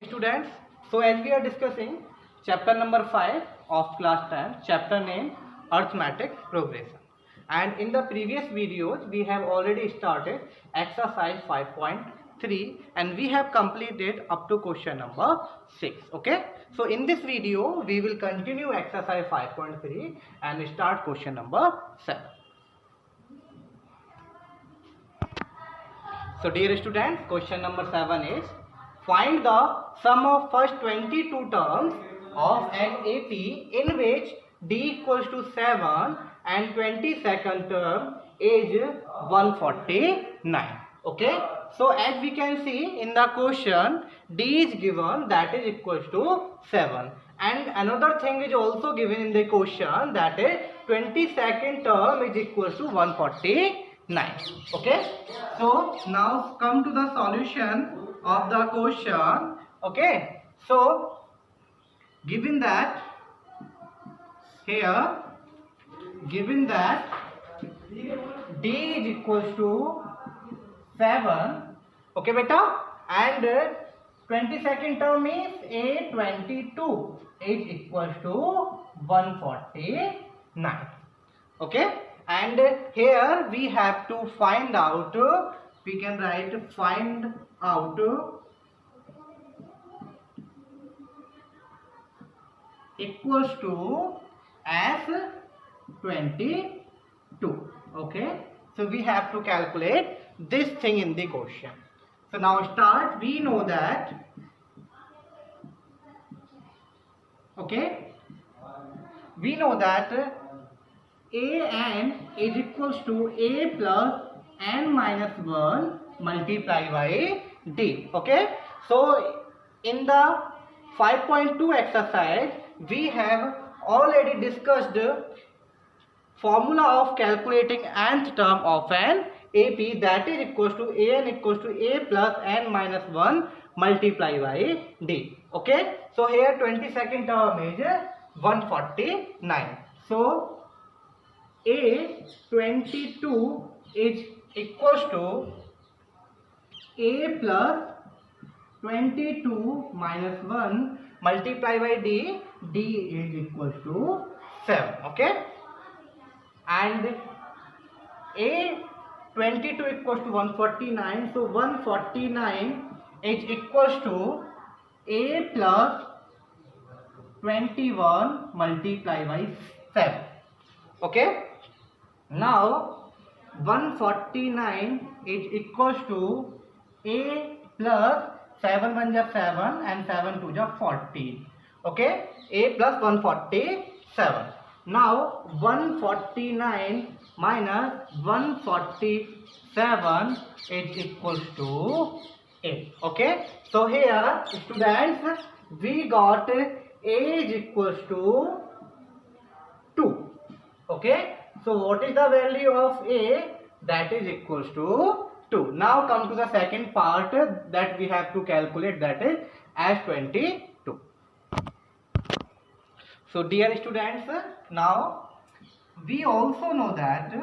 Students, so as we are discussing chapter number 5 of class 10, chapter name arithmetic progression, and in the previous videos we have already started exercise 5.3 and we have completed up to question number 6. Okay, so in this video we will continue exercise 5.3 and start question number 7. So dear students, question number 7 is find the sum of first 22 terms of an AP in which D equals to 7 and 22nd term is 149. Okay. So as we can see in the question, D is given, that is equals to 7, and another thing is also given in the question, that is 22nd term is equals to 149. Okay. So now come to the solution of the question. Okay, so given that here, given that D is equals to 7, okay beta, and 22nd term is A22 is equals to 149. Okay, and here we have to find out, we can write find out equals to as 22. Okay, so we have to calculate this thing in the question. So now start, we know that, okay, we know that an is equals to a plus n minus 1 multiplied by d. Okay, so in the 5.2 exercise we have already discussed the formula of calculating nth term of an AP, that is equals to an equals to a plus n minus 1 multiplied by d. Okay, so here 22nd term is 149. So A22 is equals to a plus 22 minus 1 multiplied by d, d is equals to 7. Okay, and A22 equals to 149, so 149 is equals to a plus 21 multiplied by 7. Okay, now 149 is equals to a plus 7 1 is 7 and 7 2 is 14. Okay, a plus 147. Now 149 minus 147 is equals to a. Okay, so here students we got a is equals to 2. Okay, so what is the value of a? That is equals to 2. Now come to the second part that we have to calculate, that is as 22. So dear students, now we also know that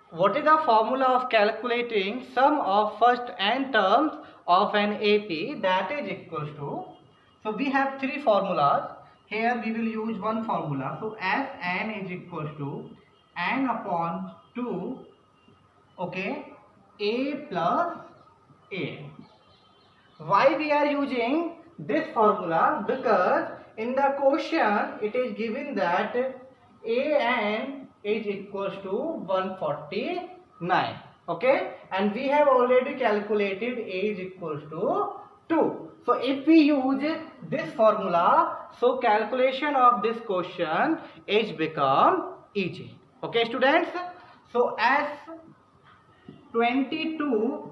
what is the formula of calculating sum of first n terms of an AP, that is equals to, so we have three formulas. Here we will use one formula. So as n is equals to n upon 2, okay, a plus a. Why we are using this formula? Because in the question it is given that an is equals to 149. Okay, and we have already calculated a is equals to 2. So if we use this formula, so calculation of this question is become easy. Okay students, so as 22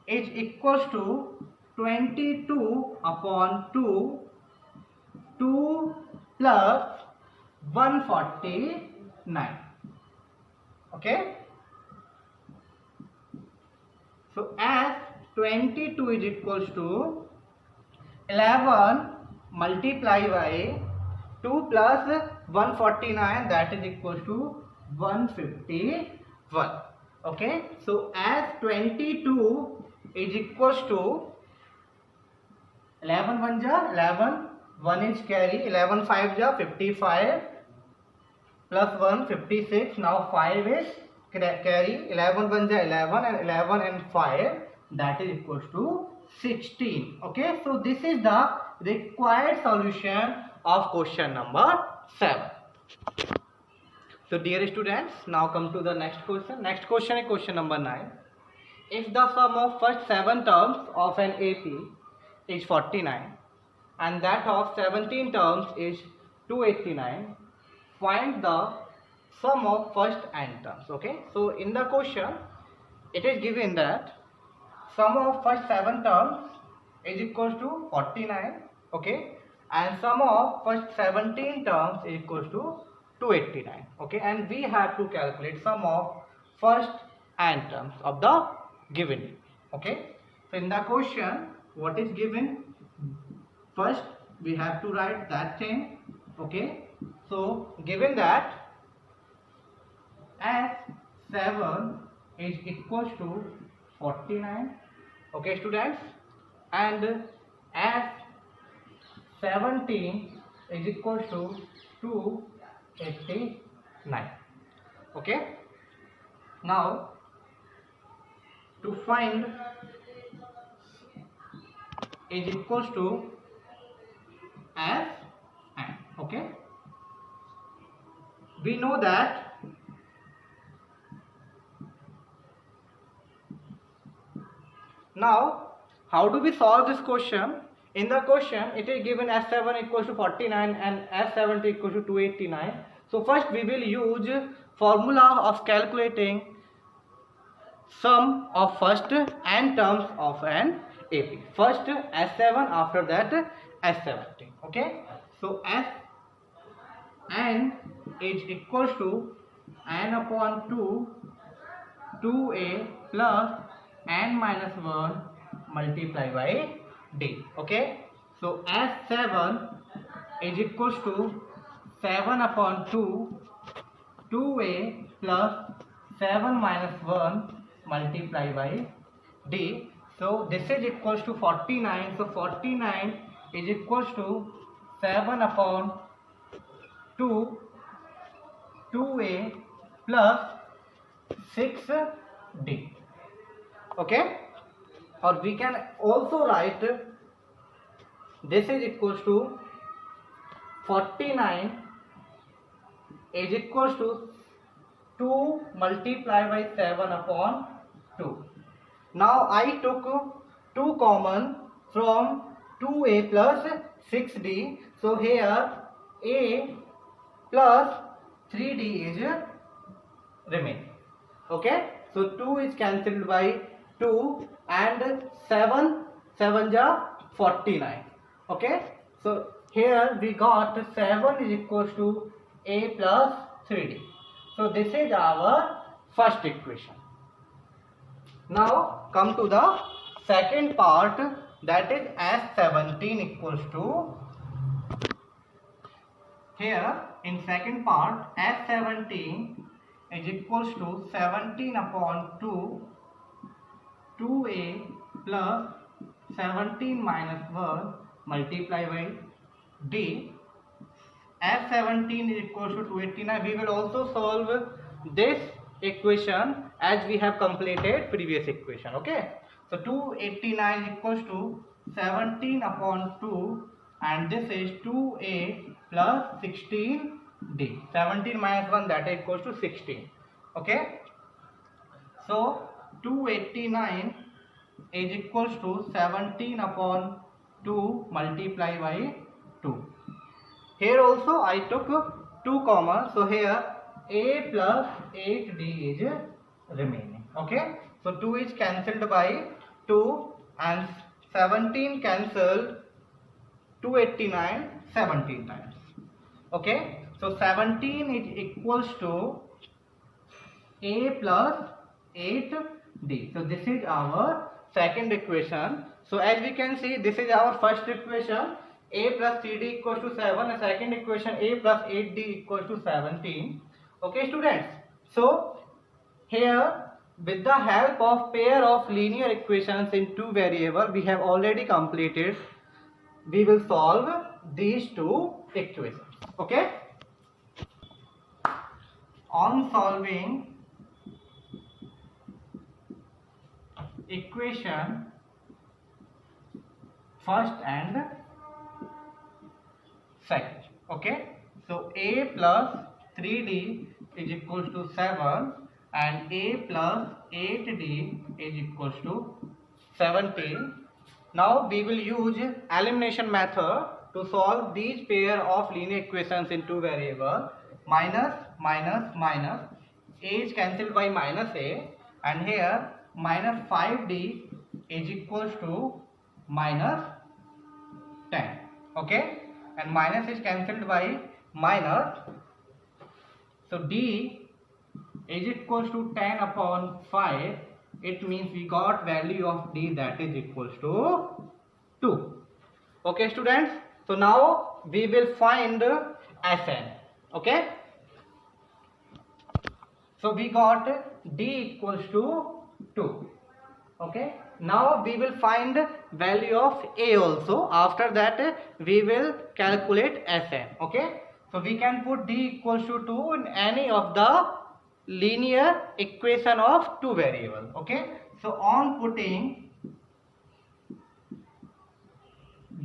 is equals to 22 upon 2, 2 plus 149. Okay, so as 22 is equals to 11 multiplied by 2 plus 149, that is equals to 151. Okay, so as 22 is equals to 11 1 ja 11, 1 is carry, 11 5 ja 55, plus 1 56. Now 5 is carry, 11 1 ja 11, and 11 and 5, that is equals to 16. Okay, so this is the required solution of question number 7. So dear students, now come to the next question. Next question is question number 9. If the sum of first 7 terms of an AP is 49 and that of 17 terms is 289, find the sum of first n terms. Okay, so in the question it is given that sum of first 7 terms is equals to 49. Okay, and sum of first 17 terms is equals to 289. Okay, and we have to calculate sum of first n terms of the given. Okay, so in the question what is given, first we have to write that thing. Okay, so given that S7 is equals to 49. Okay students, and S17 is equals to 289. Okay, now to find is equals to F n. Okay, we know that now how do we solve this question? In the question it is given S7 equals to 49 and S70 equals to 289. So first we will use formula of calculating sum of first n terms of an AP. First S7, after that S70. Okay, so Sn is equals to n upon 2 2a plus n minus 1 multiplied by d. Okay, so S7 is equals to 7 upon 2 2a plus 7 minus 1 multiplied by d. So this is equals to 49. So 49 is equals to 7 upon 2 2a plus 6d. Okay, or we can also write this is equals to 49 is equals to 2 multiplied by 7 upon 2. Now I took 2 common from 2a plus 6d. So here a plus 3d is remaining. Okay, so 2 is cancelled by 2 and 7 7 ja 49. Okay, so here we got 7 is equals to a plus 3d. So this is our first equation. Now come to the second part, that is S17 equals to, here in second part S17 is equals to 17 upon 2 2a plus 17 minus 1 multiplied by d. S17 is equals to 289. We will also solve this equation as we have completed previous equation. Okay, so 289 is equals to 17 upon 2 and this is 2a plus 16d. 17 minus 1, that is equals to 16. Okay, so 289 is equals to 17 upon 2 multiplied by 2. Here also I took 2 common, so here a plus 8d is remaining. Okay, so 2 is cancelled by 2 and 17 cancelled 289 17 times. Okay, so 17 is equals to a plus 8d. So this is our second equation. So as we can see, this is our first equation, a plus cd equals to 7, and second equation a plus 8d equals to 17. Okay students, so here with the help of pair of linear equations in two variables we have already completed, we will solve these two equations. Okay, on solving equation first and second. Okay, so a plus 3d is equals to 7 and a plus 8d is equals to 17. Now we will use elimination method to solve these pair of linear equations in two variables. Minus minus minus, a is cancelled by minus a, and here minus 5d is equals to minus 10. Okay, and minus is cancelled by minus, so d is equals to 10 upon 5. It means we got value of d, that is equals to 2. Okay students, so now we will find Sn. Okay, so we got d equals to 2. Okay, now we will find value of a also. After that we will calculate Sn. Okay, so we can put d equals to 2 in any of the linear equation of two variables. Okay, so on putting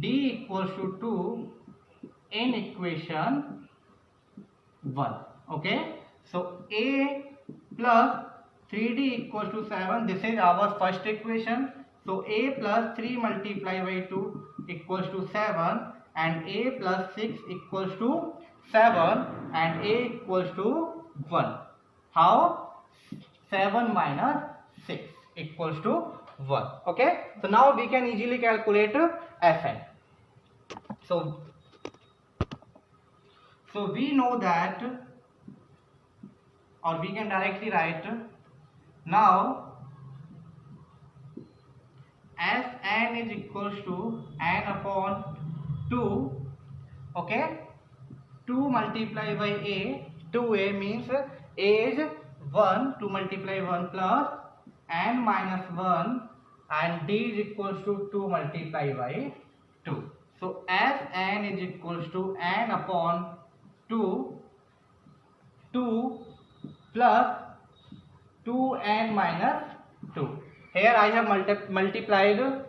d equals to 2 in equation 1. Okay, so a plus 3d equals to 7, this is our first equation. So a plus 3 multiplied by 2 equals to 7, and a plus 6 equals to 7, and a equals to 1. How? 7 minus 6 equals to 1. Okay, so now we can easily calculate Sn. So we know that, or we can directly write now Sn is equals to n upon 2. Okay, 2 multiplied by a, 2a means a is 1, 2 multiply 1 plus n minus 1, and d is equals to 2 multiplied by 2. So Sn is equals to n upon 2 plus 2n minus 2. Here I have multiplied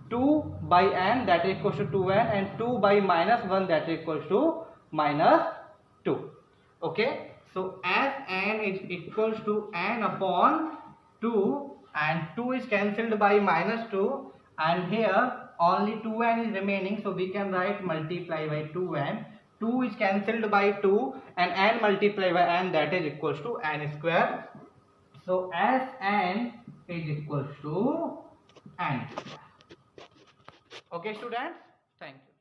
2 by n, that is equals to 2n, and 2 by minus 1, that is equals to minus 2. Okay, so Sn is equals to n upon 2, and 2 is cancelled by minus 2, and here only 2n is remaining, so we can write multiply by 2n. 2 is cancelled by 2, and n multiplied by n, that is equals to n square. So Sn is equals to n. Okay students, thank you.